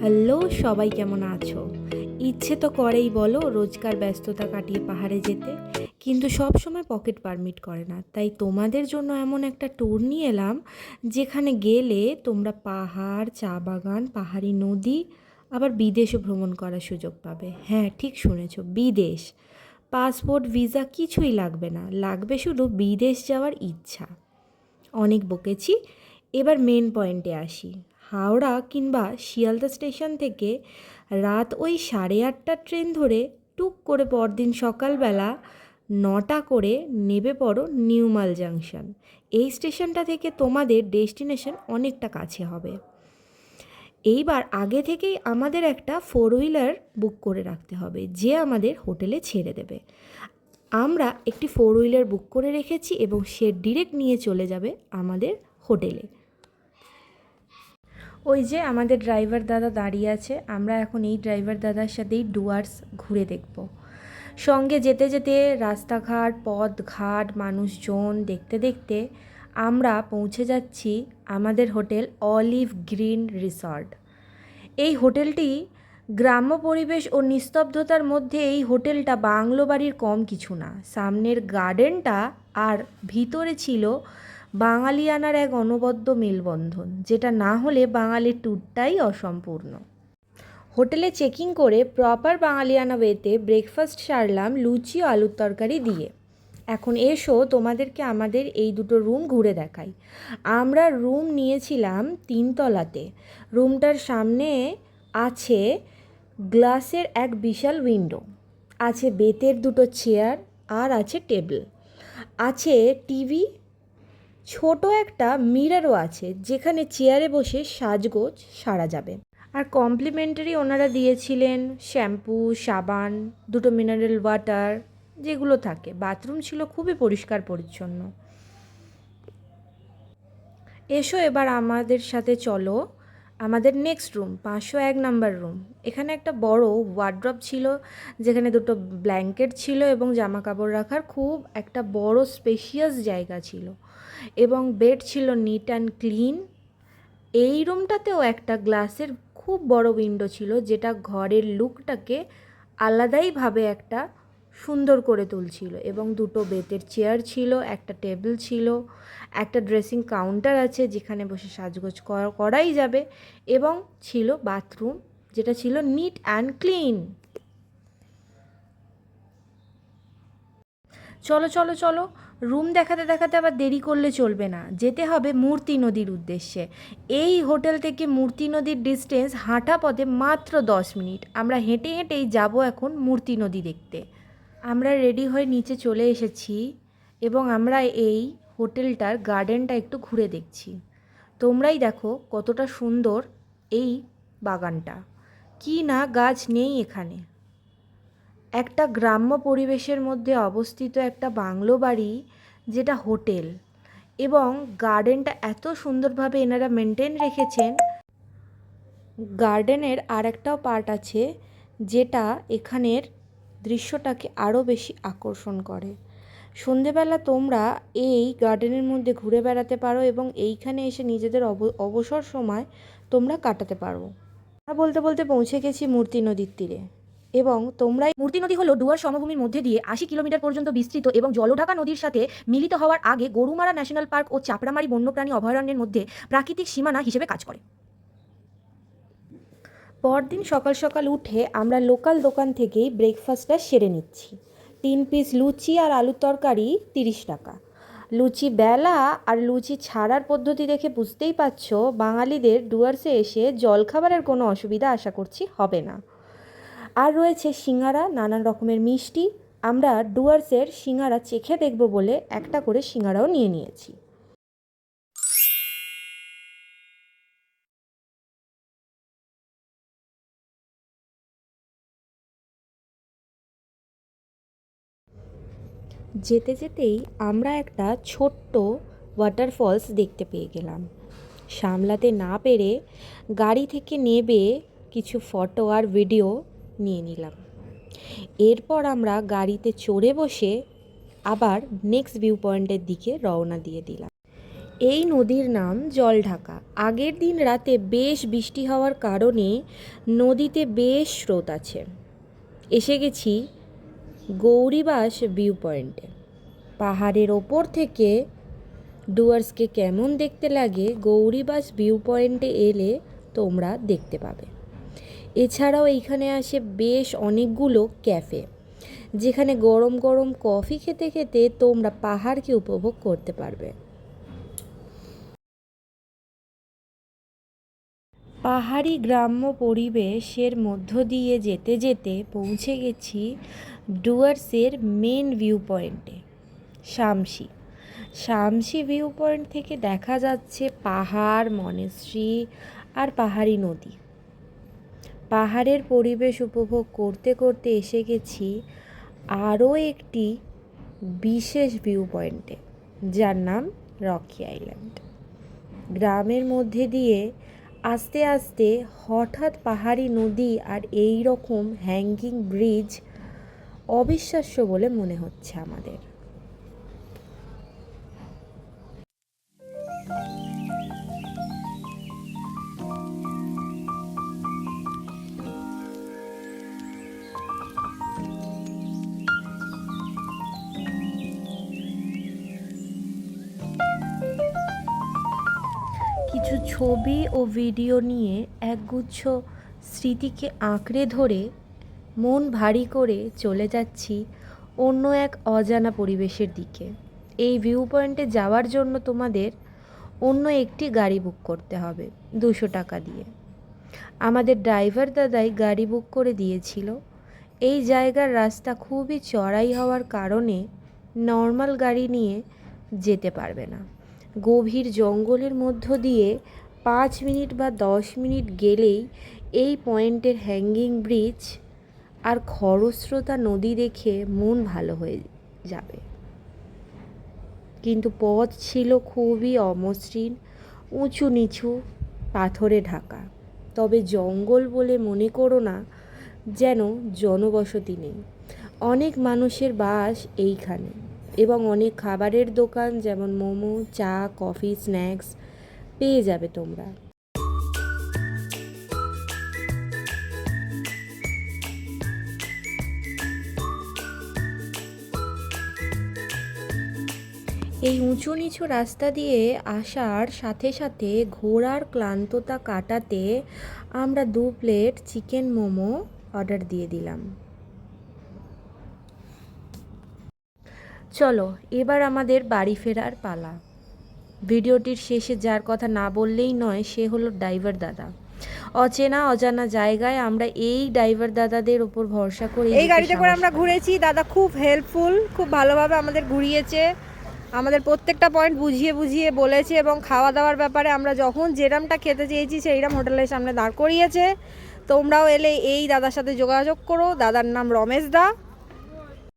Hello, সবাই কেমন আছো? ইচ্ছে তো করেই বলো রোজকার ব্যস্ততা কাটিয়ে পাহাড়ে যেতে, কিন্তু সব সময় পকেট পারমিট করে না। তাই তোমাদের জন্য এমন একটা ট্যুর নিয়ে এলাম যেখানে গেলে তোমরা পাহাড়, চা বাগান, পাহাড়ি নদী, আবার বিদেশও ভ্রমণ করার সুযোগ পাবে। হ্যাঁ, ঠিক শুনেছো, বিদেশ। পাসপোর্ট, ভিসা কিছুই লাগবে না, লাগবে শুধু বিদেশ যাওয়ার ইচ্ছা। অনেক বকেছি, এবার মেন পয়েন্টে আসি। হাওড়া কিংবা শিয়ালদা স্টেশন থেকে রাত ওই 8:30টার ট্রেন ধরে টুক করে পরদিন সকালবেলা 9টা করে নেমে পড়ো নিউমাল জাংশন। এই স্টেশনটা থেকে তোমাদের ডেস্টিনেশন অনেকটা কাছে হবে। এইবার আগে থেকেই আমাদের একটা 4 হুইলার বুক করে রাখতে হবে, যে আমাদের হোটেলে ছেড়ে দেবে। আমরা একটি 4 হুইলার বুক করে রেখেছি এবং সে ডিরেক্ট নিয়ে চলে যাবে আমাদের হোটেলে। ওই যে আমাদের ড্রাইভার দাদা দাঁড়িয়ে আছে, আমরা এখন এই ড্রাইভার দাদার সাথেই ডুয়ার্স ঘুরে দেখব। সঙ্গে যেতে যেতে রাস্তাঘাট, পথঘাট, মানুষজন দেখতে দেখতে আমরা পৌঁছে যাচ্ছি আমাদের হোটেল অলিভ গ্রিন রিসর্ট। এই হোটেলটি গ্রাম্য পরিবেশ ও নিস্তব্ধতার মধ্যে এই হোটেলটা বাংলো বাড়ির কম কিছু না। সামনের গার্ডেনটা আর ভিতরে ছিল বাঙালিয়ানার এক অনবদ্য মেলবন্ধন, যেটা না হলে বাঙালির ট্যুরটাই অসম্পূর্ণ। হোটেলে চেকিং করে প্রপার বাঙালিয়ানা ওয়েতে ব্রেকফাস্ট সারলাম লুচি ও আলুর তরকারি দিয়ে। এখন এসো তোমাদেরকে আমাদের এই দুটো রুম ঘুরে দেখাই। আমরা রুম নিয়েছিলাম 3তলাতে। রুমটার সামনে আছে গ্লাসের এক বিশাল উইন্ডো, আছে বেতের দুটো চেয়ার, আর আছে টেবিল, আছে টিভি, ছোট একটা মিররও আছে যেখানে চেয়ারে বসে সাজগোজ সারা যাবে। আর কমপ্লিমেন্টারি ওনারা দিয়েছিলেন শ্যাম্পু, সাবান, দুটো মিনারেল ওয়াটার, যেগুলো থাকে। বাথরুম ছিল খুবই পরিষ্কার পরিচ্ছন্ন। এসো এবার আমাদের সাথে চলো আমাদের নেক্সট রুম, 501 নম্বর রুম। এখানে একটা বড় ওয়ার্ড্রপ ছিল, যেখানে দুটো ব্ল্যাঙ্কেট ছিল এবং জামা কাপড় রাখার খুব একটা বড় স্পেশিয়াস জায়গা ছিল, এবং বেড ছিল নিট অ্যান্ড ক্লিন। এই রুমটাতেও একটা গ্লাসের খুব বড় উইন্ডো ছিল, যেটা ঘরের লুকটাকে আলাদাইভাবে একটা সুন্দর করে তুলছিল, এবং দুটো বেতের চেয়ার ছিল, একটা টেবিল ছিল, একটা ড্রেসিং কাউন্টার আছে যেখানে বসে সাজগোজ করাই যাবে, এবং ছিল বাথরুম, যেটা ছিল নিট অ্যান্ড ক্লিন। চলো চলো চলো, রুম দেখাতে দেখাতে আবার দেরি করলে চলবে না, যেতে হবে মূর্তি নদীর উদ্দেশ্যে। এই হোটেল থেকে মূর্তি নদীর ডিস্টেন্স হাঁটা পথে মাত্র 10 মিনিট। আমরা হেঁটে হেঁটেই যাব এখন মূর্তি নদী দেখতে। আমরা রেডি হয়ে নিচে চলে এসেছি এবং আমরা এই হোটেলটার গার্ডেনটা একটু ঘুরে দেখছি। তোমরাই দেখো কতটা সুন্দর এই বাগানটা, কি না গাছ নেই এখানে। একটা গ্রাম্য পরিবেশের মধ্যে অবস্থিত একটা বাংলো বাড়ি, যেটা হোটেল, এবং গার্ডেনটা এত সুন্দরভাবে এনারা মেনটেন রেখেছেন। গার্ডেনের আর একটাও পার্ট আছে, যেটা এখানের দৃশ্যটাকে আরও বেশি আকর্ষণ করে। সন্ধেবেলা তোমরা এই গার্ডেনের মধ্যে ঘুরে বেড়াতে পারো এবং এইখানে এসে নিজেদের অবসর সময় তোমরা কাটাতে পারো। বলতে বলতে পৌঁছে গেছি মূর্তি নদীর তীরে, এবং তোমরাই মূর্তি নদী হলো ডুয়ার্স সমভূমির মধ্যে দিয়ে 80 কিলোমিটার পর্যন্ত বিস্তৃত এবং জলঢাকা নদীর সাথে মিলিত হওয়ার আগে গরুমারা ন্যাশনাল পার্ক ও চাপড়ামারি বন্যপ্রাণী অভয়ারণ্যের মধ্যে প্রাকৃতিক সীমানা হিসেবে কাজ করে। পরদিন সকাল সকাল উঠে আমরা লোকাল দোকান থেকেই ব্রেকফাস্টটা সেরে নিচ্ছি। 3 পিস লুচি আর আলুর তরকারি 30 টাকা। লুচি বেলা আর লুচি ছাড়ার পদ্ধতি দেখে বুঝতেই পারছো বাঙালিদের ডুয়ার্সে এসে জলখাবারের কোনো অসুবিধা আশা করছি হবে না। আর রয়েছে সিঙ্গারা, নানান রকমের মিষ্টি। আমরা ডুয়ার্সের সিঙ্গারা চেখে দেখব বলে একটা করে সিঙ্গারাও নিয়ে নিয়েছি। যেতে যেতেই আমরা একটা ছোট্ট ওয়াটারফলস দেখতে পেয়ে গেলাম। সামলাতে না পেরে গাড়ি থেকে নেমে কিছু ফটো আর ভিডিও নিয়ে নিলাম। এরপর আমরা গাড়িতে চড়ে বসে আবার নেক্সট ভিউ পয়েন্টের দিকে রওনা দিয়ে দিলাম। এই নদীর নাম জলঢাকা। আগের দিন রাতে বেশ বৃষ্টি হওয়ার কারণে নদীতে বেশ স্রোত আছে। এসে গেছি গৌরীবাস ভিউ পয়েন্টে। পাহাড়ের ওপর থেকে ডুয়ার্সকে কেমন দেখতে লাগে গৌরীবাস ভিউ পয়েন্টে এলে তোমরা দেখতে পাবে। এছাড়াও এইখানে আসে বেশ অনেকগুলো ক্যাফে, যেখানে গরম গরম কফি খেতে খেতে তোমরা পাহাড়কে উপভোগ করতে পারবে। পাহাড়ি গ্রাম্য পরিবেশের মধ্য দিয়ে যেতে যেতে পৌঁছে গেছি ডুয়ার্সের মেন ভিউ পয়েন্টে, শামসি। শামসি ভিউ পয়েন্ট থেকে দেখা যাচ্ছে পাহাড়, মনেস্ট্রি আর পাহাড়ি নদী। পাহাড়ের পরিবেশ উপভোগ করতে করতে এসে গেছি আরও একটি বিশেষ ভিউ পয়েন্টে, যার নাম রকি আইল্যান্ড। গ্রামের মধ্যে দিয়ে আস্তে আস্তে হঠাৎ পাহাড়ি নদী আর এই রকম হ্যাঙ্গিং ব্রিজ অবিশ্বাস্য বলে মনে হচ্ছে আমাদের। কিছু ছবি ও ভিডিও নিয়ে একগুচ্ছ স্মৃতিকে আঁকড়ে ধরে মন ভারী করে চলে যাচ্ছি অন্য এক অজানা পরিবেশের দিকে। এই ভিউ পয়েন্টে যাওয়ার জন্য তোমাদের অন্য একটি গাড়ি বুক করতে হবে 200 টাকা দিয়ে। আমাদের ড্রাইভার দাদাই গাড়ি বুক করে দিয়েছিল। এই জায়গার রাস্তা খুবই চড়াই হওয়ার কারণে নর্মাল গাড়ি নিয়ে যেতে পারবে না। গভীর জঙ্গলের মধ্য দিয়ে 5 মিনিট বা 10 মিনিট গেলেই এই পয়েন্টের হ্যাঙ্গিং ব্রিজ আর খরস্রোতা নদী দেখে মন ভালো হয়ে যাবে। কিন্তু পথ ছিল খুবই অমসৃণ, উঁচু নিচু, পাথরে ঢাকা। তবে জঙ্গল বলে মনে করো না যেন জনবসতি নেই। অনেক মানুষের বাস এইখানে এবং অনেক খাবারের দোকান যেমন মোমো, চা, কফি, স্ন্যাক্স পেয়ে যাবে তোমরা। এই উঁচু নিচু রাস্তা দিয়ে আসার সাথে সাথে ঘোড়ার ক্লান্ততা কাটাতে আমরা 2 প্লেট চিকেন মোমো অর্ডার দিয়ে দিলাম। চলো এবার আমাদের বাড়ি ফেরার পালা। ভিডিওটির শেষে যার কথা না বললেই নয় সে হলো ড্রাইভার দাদা। অচেনা অজানা জায়গায় আমরা এই ড্রাইভার দাদাদের উপর ভরসা করে এই গাড়িতে করে আমরা ঘুরেছি। দাদা খুব হেল্পফুল, খুব ভালোভাবে আমাদের ঘুরিয়েছে, আমাদের প্রত্যেকটা পয়েন্ট বুঝিয়ে বুঝিয়ে বলেছে এবং খাওয়া দাওয়ার ব্যাপারে আমরা যখন যেরামটা খেতে চেয়েছি সেইরাম হোটেলের সামনে দাঁড় করিয়েছে। তোমরাও এলে এই দাদার সাথে যোগাযোগ করো। দাদার নাম রমেশ দা।